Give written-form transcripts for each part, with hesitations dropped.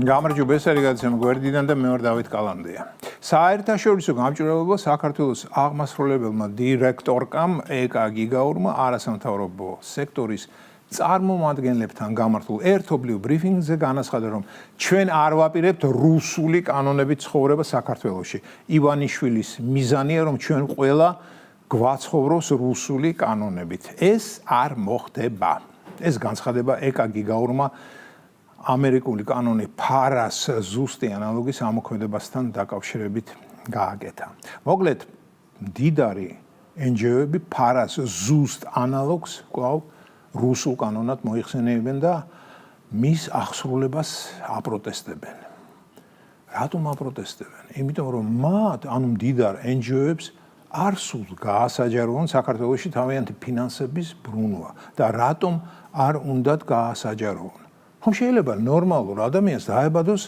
გამარჯობა, ეს არის გადაცემა გვერდიდან და მე ვარ დავით კალანდია. საერთაშორისო გამჭვირვალობა საქართველოს აღმასრულებელმა დირექტორკამ ეკა გიგაურმა არასამთავრობო სექტორის წარმომადგენლებთან გამართულ ერთობლივ ბრიფინგზე განაცხადა, რომ ჩვენ არ ვაპირებთ რუსული კანონებით ცხოვრება საქართველოში. ივანიშვილის მიზანია, რომ ჩვენ ყველა გვაცხოვროს რუსული კანონებით. ეს არ მოხდება. ეს განცხადება ეკა გიგაურმა ამერიკული კანონი ფარას ზუსტი ანალოგის ამოქმედებასთან დაკავშირებით გააკეთა. მოკლედ, მდიდარი NGO-ები ფარას ზუსტ ანალოგს კვლავ რუსულ კანონად მოიხსენიებენ და მის აღსრულებას აპროტესტებენ. რატომ აპროტესტებენ? იმიტომ რომ მათ, ანუ მდიდარ NGO-ებს არ სურთ გაასაჯაროონ საქართველოში თავიანთი ფინანსების ბრუნვა და რატომ არ უნდათ გაასაჯაროონ? ხომ შეიძლება ნორმალურ ადამიანს დაებადოს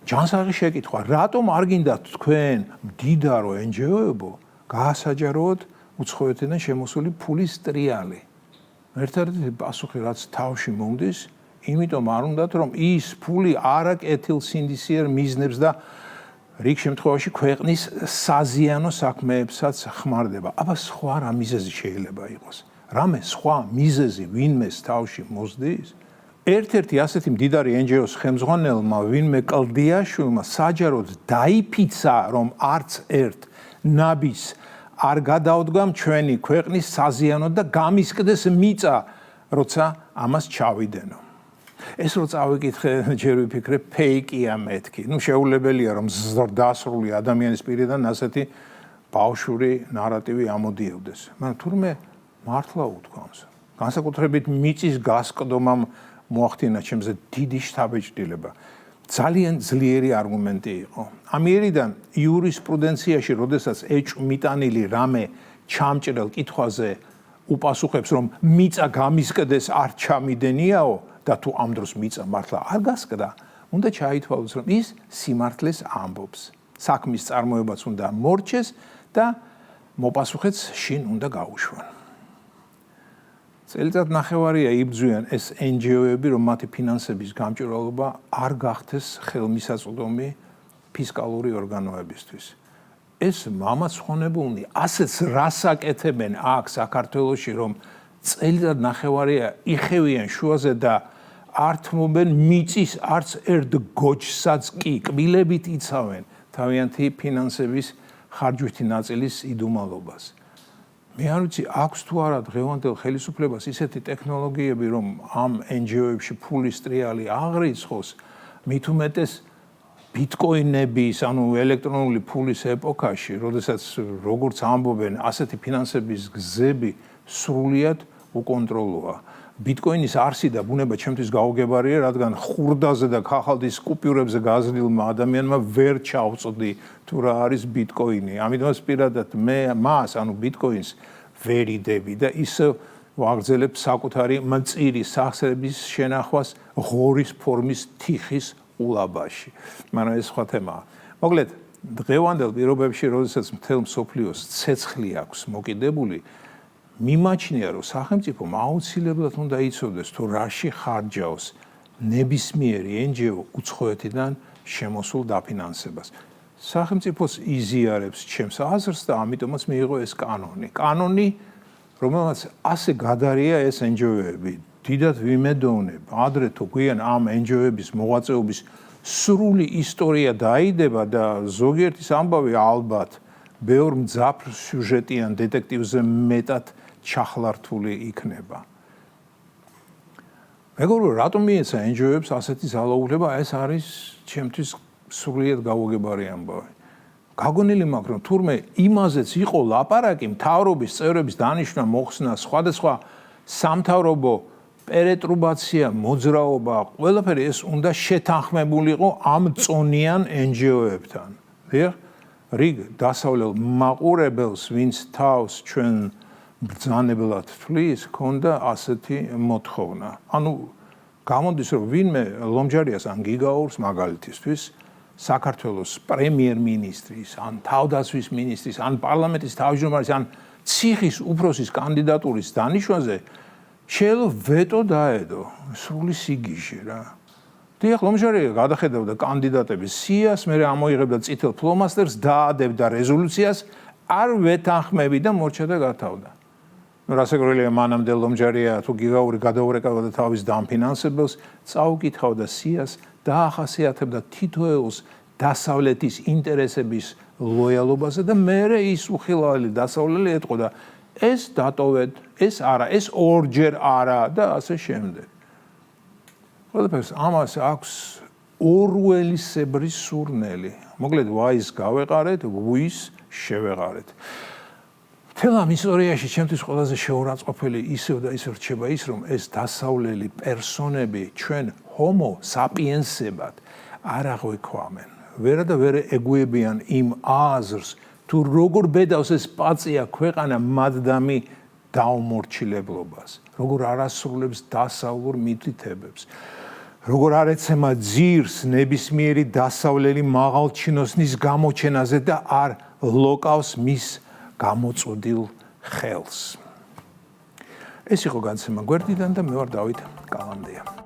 ჯანსაღი შეკითხვა, რატომ არ გინდათ თქვენ მდიდარო NGO-ებო გაასაჯაროოთ უცხოეთიდან შემოსული ფულის ტრიალი? ერთადერთი პასუხი, რაც თავში მომდის, იმიტომ არ უნდათ, რომ ის ფული არაკეთილსინდისიერ მიზნებს და რიგ შემთხვევაში ქვეყნის საზიანო საქმეებსაც ხმარდება. აბა სხვა რა მიზეზი შეიძლება იყოს? რამე სხვა მიზეზი ვინმეს თავში მოსდის? ერთ-ერთი ასეთი მდიდარი NGO-ს ხელმძღვანელმა ვინმე კლდიაშვილმა საჯაროდ დაიფიცა, რომ არც ერთ ნაბის არ გადაუდგამ ჩვენი ქვეყნის საზიანოდ და გამისკდეს მიწა, როცა ამას ჩავიდენო. ეს რო წავიკითხე, ჯერ ვიფიქრე, ფეიკია მეთქი. შეუძლებელია, რომ ზრდასრული ადამიანის პირიდან ასეთი ბავშვური ნარატივი ამოდიევდეს. მაგრამ თურმე მართლა უთქვამს. განსაკუთრებით მიწის გასკდომამ მოახდინა ჩემზე დიდი შთაბეჭდილება. ძალიან ძლიერი არგუმენტი იყო. ამიერიდან იურისპრუდენციაში, როდესაც ეჭვმიტანილი რამე ჩამჭრელ კითხვაზე უპასუხებს, რომ მიწა გამისკდეს არ ჩამიდენიაო და თუ ამ დროს მიწა მართლა არ გასკდა, უნდა ჩაითვალოს, რომ ის სიმართლეს ამბობს. საქმის წარმოებაც უნდა მორჩეს და მოპასუხეც შინ უნდა გაუშვან. წელიწად ნახევარია იბრძვიან ეს NGO-ები, რომ მათი ფინანსების გამჭვირვალობა არ გახდეს ხელმისაწვდომი ფისკალური ორგანოებისთვის. ეს მამაცხვენებულნი ასეც რას აკეთებენ აქ საქართველოში, რომ წელიწად ნახევარია იხევიან შუაზე და ართმობენ მიწის არც ერთ გოჯსაც კი კბილებით იცავენ თავიანთი ფინანსების ხარჯვითი ნაწილის იდუმალობას. მე არ ვიცი, აქვს თუ არა დღევანდელ ხელისუფლებას ისეთი ტექნოლოგიები, რომ ამ NGO-ებში ფულის ტრიალი აღრიცხოს, მით უმეტეს ბიტკოინების, ანუ ელექტრონული ფულის ეპოქაში, როდესაც როგორც ამბობენ, ასეთი ფინანსების გზები სრულიად უკონტროლოა. ბიტკოინის არსი და ბუნება ჩემთვის გაუგებარია, რადგან ხურდაზე და ქაღალდის კუპიურებზე გაზრდილმა ადამიანმა ვერ ჩავწვდი თუ რა არის ბიტკოინი. ამიტომაც პირადად მე მას, ანუ ბიტკოინს ვერიდები და ისე ვაგრძელებ საკუთარი მწირი სახსრების შენახვას ღორის ფორმის თიხის ულაბაში. მაგრამ ეს სხვა თემაა. მოკლედ, დღევანდელ პირობებში, როდესაც მთელ მსოფლიოს ცეცხლი აქვს მოკიდებული, მიმაჩნია, რომ სახელმწიფომ აუცილებლად უნდა იცოდეს, თუ რაში ხარჯავს ნებისმიერი NGO უცხოეთიდან შემოსულ დაფინანსებას. სახელმწიფოს იზიარებს ჩემს აზრს და ამიტომაც მიიღო ეს კანონი. კანონი, რომელმაც ასე გადარია ეს NGO-ები. დიდად ვიმედოვნებ, ადრე თუ გვიან ამ NGO-ების მოღვაწეობის სრული ისტორია დაიდება და ზოგიერთის ამბავი ალბათ ბევრ მძაფრ სიუჟეტიან დეტექტივზე მეტად ჩახლართული იქნება. მეგობრებო, რატომ მიეცა NGO-ებს ასეთი ძალაუფლება? ეს არის ჩემთვის სრულიად გაუგებარი ამბავი. გაგონილი მაქვს, რომ თურმე იმაზეც იყო ლაპარაკი, მთავრობის წევრების დანიშვნა, მოხსნა, სხვადასხვა სამთავრობო პერეტრუბაცია, მოძრაობა, ყველაფერი ეს უნდა შეთანხმებულიყო ამ წონიან NGO-ებთან. დიახ, რიგ დასავლელ მაყურებელს, ვინც თავს ჩვენ ბრძანებლად თვლის, ქონდა ასეთი მოთხოვნა. ანუ გამოდის, რომ ვინმე ლომჯარიას ან გიგაურს მაგალითისთვის საქართველოს პრემიერ-მინისტრის, ან თავდაცვის მინისტრის, ან პარლამენტის თავმჯდომარის, ან ციხის უფროსის კანდიდატურის დანიშვნაზე შეიძლება ვეტო დაედო, სრული სიგიჟე რა. დიახ, ლომჟარია გადახედავდა კანდიდატების სიას, მე ამოიღებდა წითელ ფლომასტერს, დაადებდა რეზოლუციას, არ ვეთანხმები და მორჩა და გათავდა. რასაკვირველია, მანამდე ლომჟარია თუ გიგაური გადაურეკავდა თავის დამფინანსებელს, წაუკითხავდა სიას, დაახასიათებდა თითოეულს დასავლეთის ინტერესების ლოიალობაზე და მერე ის უხილაველი დასავლელი ეტყოდა, ეს დატოვეთ, ეს არა, ეს ორჯერ არა და ასე შემდეგ. ყველაფერს ამას აქვს ორველისებრი სურნელი. მოკლედ ვაის გავეყარეთ, ვუის შევეყარეთ. მთელ ამ ისტორიაში ჩემთვის ყველაზე შეურაცხყოფელი ისევ და ისევ რჩება ის, რომ ეს დასავლელი პერსონები ჩვენ ჰომო საპიენსებად არ აღვიქვამენ. ვერა და ვერ ეგუებიან იმ აზრს, თუ როგორ ბედავს ეს პაწია ქვეყანა მადდამი დაუმორჩილებლობას, როგორ არასრულებს დასავლურ მითითებებს, როგორ არ ეცემა ძირს ნებისმიერი დასავლელი მაღალჩინოსნის გამოჩენაზე და არ ლოკავს მის გამოწოდილ ხელს. ეს იყო განცემა გვერდიდან და მე ვარ დავით კალანდია.